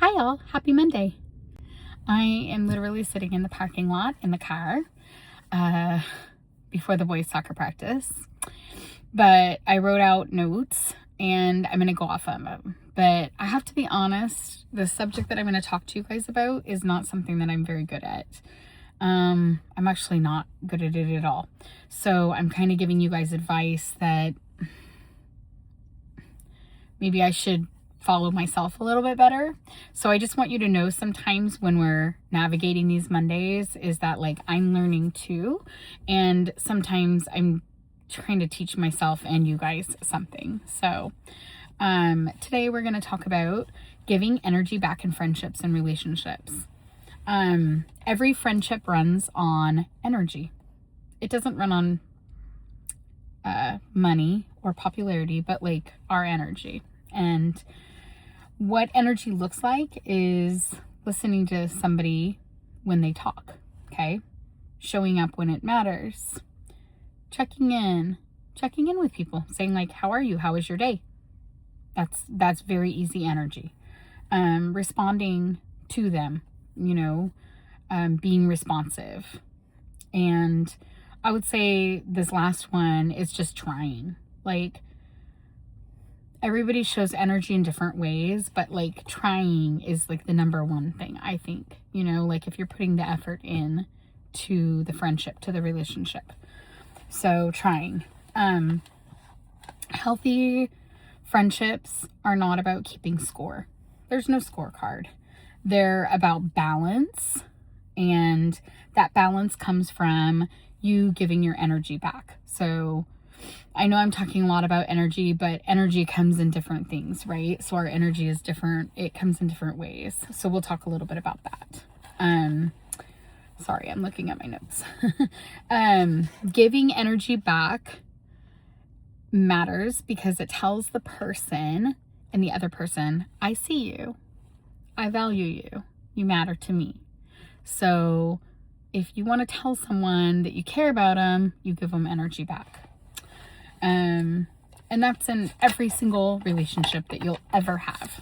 Hi all, happy Monday. I am literally sitting in the parking lot in the car before the boys' soccer practice. But I wrote out notes and I'm going to go off of them. But I have to be honest, the subject that I'm going to talk to you guys about is not something that I'm very good at. I'm actually not good at it at all. So I'm kind of giving you guys advice that maybe I should follow myself a little bit better. So I just want you to know sometimes when we're navigating these Mondays is that like I'm learning too. And sometimes I'm trying to teach myself and you guys something. So today we're going to talk about giving energy back in friendships and relationships. Every friendship runs on energy. It doesn't run on money or popularity, but like our energy. And what energy looks like is listening to somebody when they talk, okay? Showing up when it matters. Checking in with people, saying like, how are you? How was your day? That's very easy energy. Responding to them, being responsive. And I would say this last one is just trying. Like, everybody shows energy in different ways, but like trying is like the number one thing, I think, like if you're putting the effort in to the friendship, to the relationship. So trying. Healthy friendships are not about keeping score. There's no scorecard. They're about balance, and that balance comes from you giving your energy back. So I know I'm talking a lot about energy, but energy comes in different things, right? So our energy is different. It comes in different ways. So we'll talk a little bit about that. Sorry, I'm looking at my notes. Giving energy back matters because it tells the person and the other person, I see you. I value you. You matter to me. So if you want to tell someone that you care about them, you give them energy back. And that's in every single relationship that you'll ever have.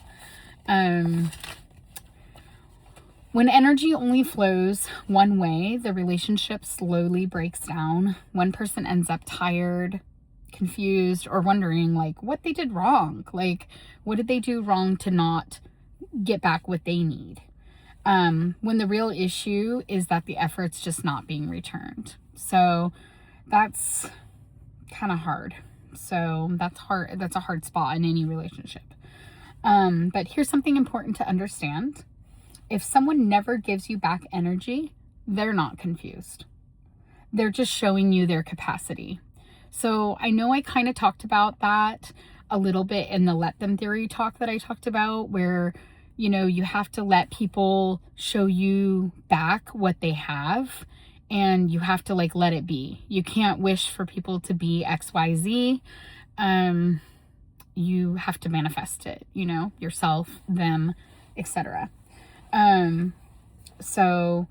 When energy only flows one way, the relationship slowly breaks down. One person ends up tired, confused, or wondering like what they did wrong. Like, what did they do wrong to not get back what they need? When the real issue is that the effort's just not being returned. So that's kind of hard. So that's hard. That's a hard spot in any relationship. But here's something important to understand. If someone never gives you back energy, they're not confused. They're just showing you their capacity. So I know I kind of talked about that a little bit in the let them theory talk that I talked about, where, you have to let people show you back what they have. And you have to like let it be. You can't wish for people to be XYZ. You have to manifest it, yourself, them, etc. So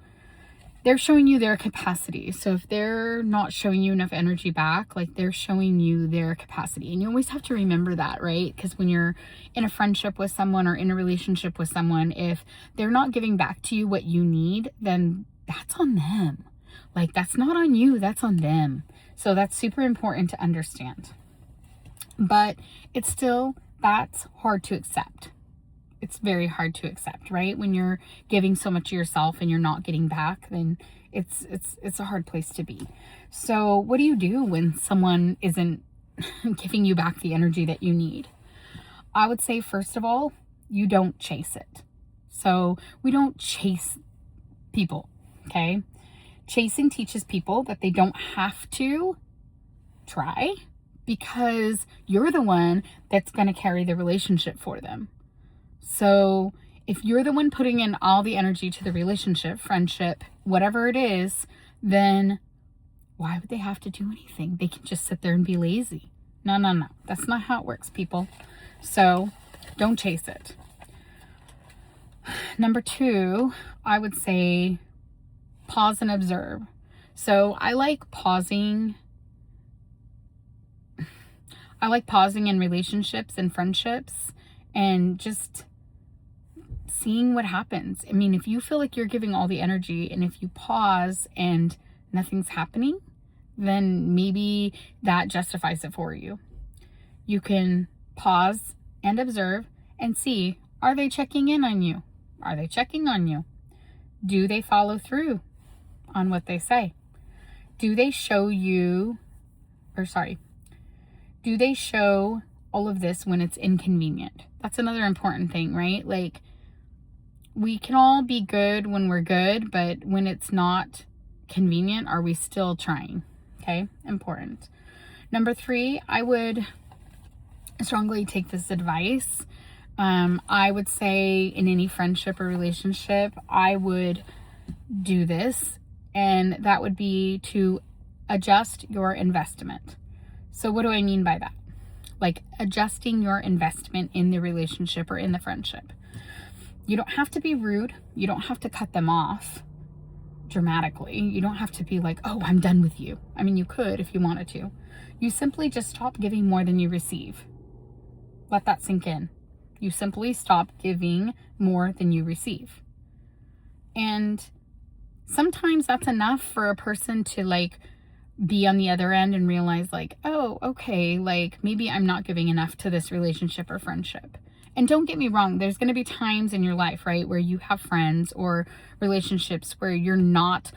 they're showing you their capacity. So if they're not showing you enough energy back, like they're showing you their capacity. And you always have to remember that, right? Because when you're in a friendship with someone or in a relationship with someone, if they're not giving back to you what you need, then that's on them. Like, that's not on you, that's on them. So that's super important to understand. But that's hard to accept. It's very hard to accept, right? When you're giving so much of yourself and you're not getting back, then it's a hard place to be. So what do you do when someone isn't giving you back the energy that you need? I would say, first of all, you don't chase it. So we don't chase people, okay? Chasing teaches people that they don't have to try because you're the one that's going to carry the relationship for them. So if you're the one putting in all the energy to the relationship, friendship, whatever it is, then why would they have to do anything? They can just sit there and be lazy. No. That's not how it works, people. So don't chase it. Number 2, I would say pause and observe. So I like pausing in relationships and friendships and just seeing what happens. I mean, if you feel like you're giving all the energy and if you pause and nothing's happening, then maybe that justifies it for you. You can pause and observe and see, are they checking in on you? Are they checking on you? Do they follow through on what they say? Do they show all of this when it's inconvenient? That's another important thing, right? Like, we can all be good when we're good, but when it's not convenient, are we still trying? Okay, important. Number 3, I would strongly take this advice. I would say in any friendship or relationship, I would do this, and that would be to adjust your investment. So what do I mean by that? Like adjusting your investment in the relationship or in the friendship. You don't have to be rude. You don't have to cut them off dramatically. You don't have to be like, oh, I'm done with you. I mean, you could if you wanted to. You simply just stop giving more than you receive. Let that sink in. You simply stop giving more than you receive. And sometimes that's enough for a person to like be on the other end and realize like, oh, okay, like maybe I'm not giving enough to this relationship or friendship. And don't get me wrong, there's going to be times in your life, right, where you have friends or relationships where you're not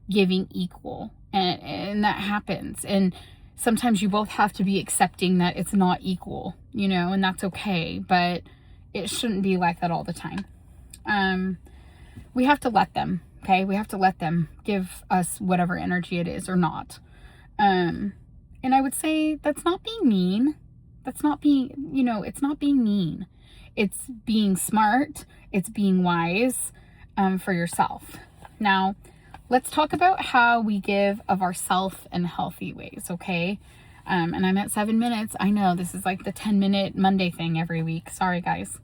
giving equal, and that happens. And sometimes you both have to be accepting that it's not equal, you know, and that's okay, but it shouldn't be like that all the time. We have to let them, okay? We have to let them give us whatever energy it is or not. And I would say that's not being mean. That's not being, you know, it's not being mean. It's being smart. It's being wise for yourself. Now, let's talk about how we give of ourselves in healthy ways, okay? And I'm at 7 minutes. I know this is like the 10-minute Monday thing every week. Sorry, guys.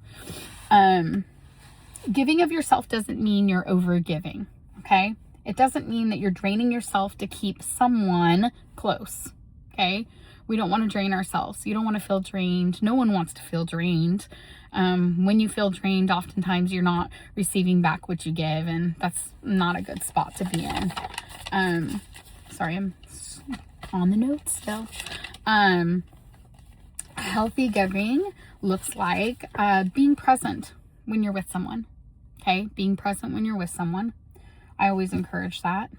Giving of yourself doesn't mean you're over giving, okay? It doesn't mean that you're draining yourself to keep someone close, okay? We don't want to drain ourselves. You don't want to feel drained. No one wants to feel drained. When you feel drained, oftentimes you're not receiving back what you give, and that's not a good spot to be in. Sorry, I'm on the notes still. Healthy giving looks like being present when you're with someone, okay? Being present when you're with someone. I always encourage that.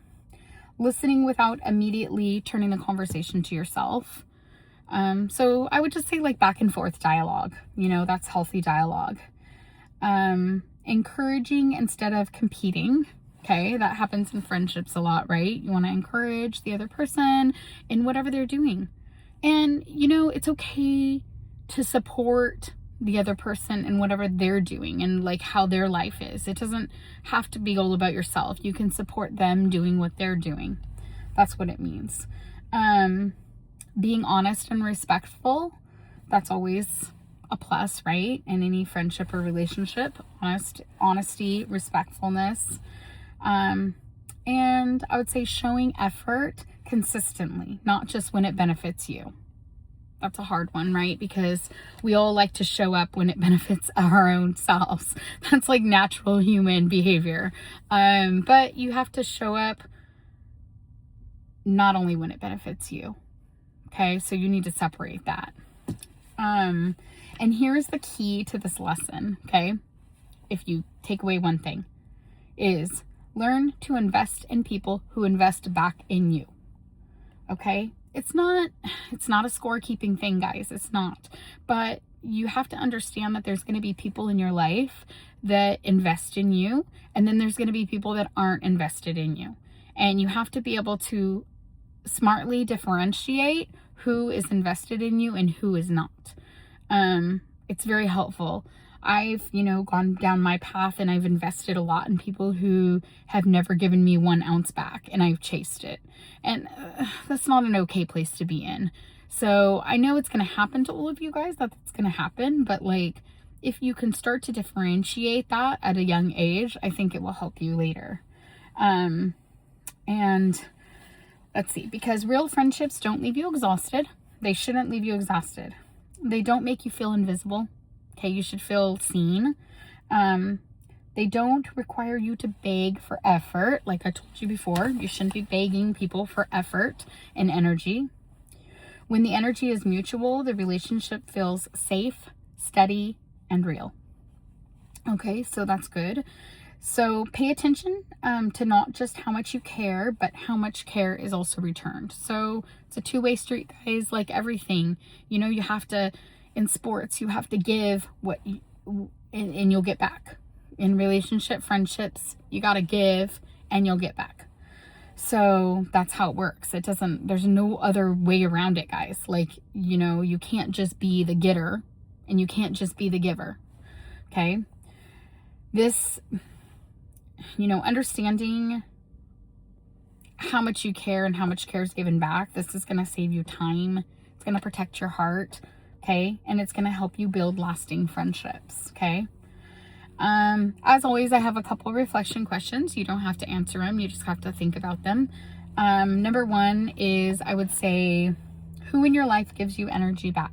Listening without immediately turning the conversation to yourself. So I would just say like back and forth dialogue, you know, that's healthy dialogue. Encouraging instead of competing. Okay. That happens in friendships a lot, right? You want to encourage the other person in whatever they're doing. And, you know, it's okay to support the other person in whatever they're doing and like how their life is. It doesn't have to be all about yourself. You can support them doing what they're doing. That's what it means. Being honest and respectful, that's always a plus, right? In any friendship or relationship, honesty, respectfulness. And I would say showing effort consistently, not just when it benefits you. That's a hard one, right? Because we all like to show up when it benefits our own selves. That's like natural human behavior. But you have to show up not only when it benefits you. Okay, so you need to separate that. And here's the key to this lesson, okay? If you take away one thing, is learn to invest in people who invest back in you. Okay? It's not a scorekeeping thing, guys. It's not. But you have to understand that there's going to be people in your life that invest in you, and then there's going to be people that aren't invested in you. And you have to be able to smartly differentiate who is invested in you and who is not. It's very helpful. I've, gone down my path and I've invested a lot in people who have never given me 1 ounce back, and I've chased it. And that's not an okay place to be in. So I know it's going to happen to all of you guys, that's going to happen, but like, if you can start to differentiate that at a young age, I think it will help you later. And let's see, because real friendships don't leave you exhausted. They shouldn't leave you exhausted. They don't make you feel invisible. Okay, you should feel seen. They don't require you to beg for effort. Like I told you before, you shouldn't be begging people for effort and energy. When the energy is mutual, the relationship feels safe, steady, and real. Okay, so that's good. So pay attention to not just how much you care, but how much care is also returned. So it's a two-way street, guys, like everything. You know, you have to, in sports, you have to give what you, and you'll get back. In relationship, friendships, you got to give and you'll get back. So that's how it works. There's no other way around it, guys. Like, you know, you can't just be the getter and you can't just be the giver. Okay. This, you know, understanding how much you care and how much care is given back, this is going to save you time. It's going to protect your heart. Okay. And it's going to help you build lasting friendships. Okay. As always, I have a couple reflection questions. You don't have to answer them. You just have to think about them. Number one is, I would say, who in your life gives you energy back?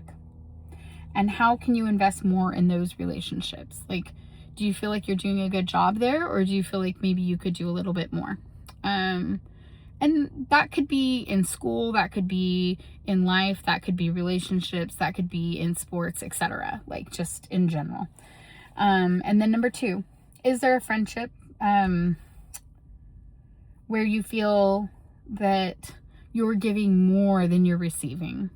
And how can you invest more in those relationships? Like, do you feel like you're doing a good job there? Or do you feel like maybe you could do a little bit more? And that could be in school, that could be in life, that could be relationships, that could be in sports, etc. Like just in general. And then number two, is there a friendship where you feel that you're giving more than you're receiving?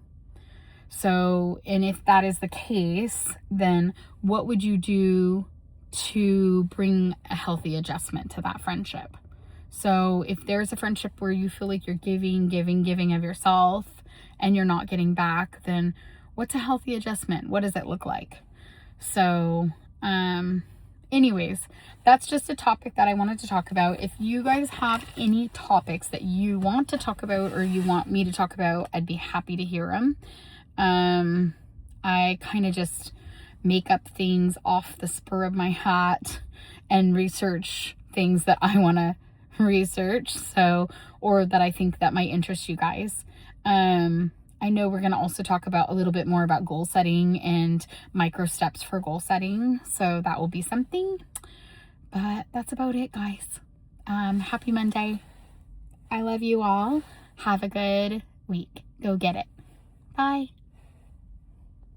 So, and if that is the case, then what would you do to bring a healthy adjustment to that friendship? So if there's a friendship where you feel like you're giving of yourself and you're not getting back, then what's a healthy adjustment? What does it look like? So, anyways, that's just a topic that I wanted to talk about. If you guys have any topics that you want to talk about or you want me to talk about, I'd be happy to hear them. I kind of just make up things off the spur of my hat and research things that I want to research, so, or that I think that might interest you guys. I know we're going to also talk about a little bit more about goal setting and micro steps for goal setting. So that will be something, but that's about it, guys. Happy Monday. I love you all. Have a good week. Go get it. Bye.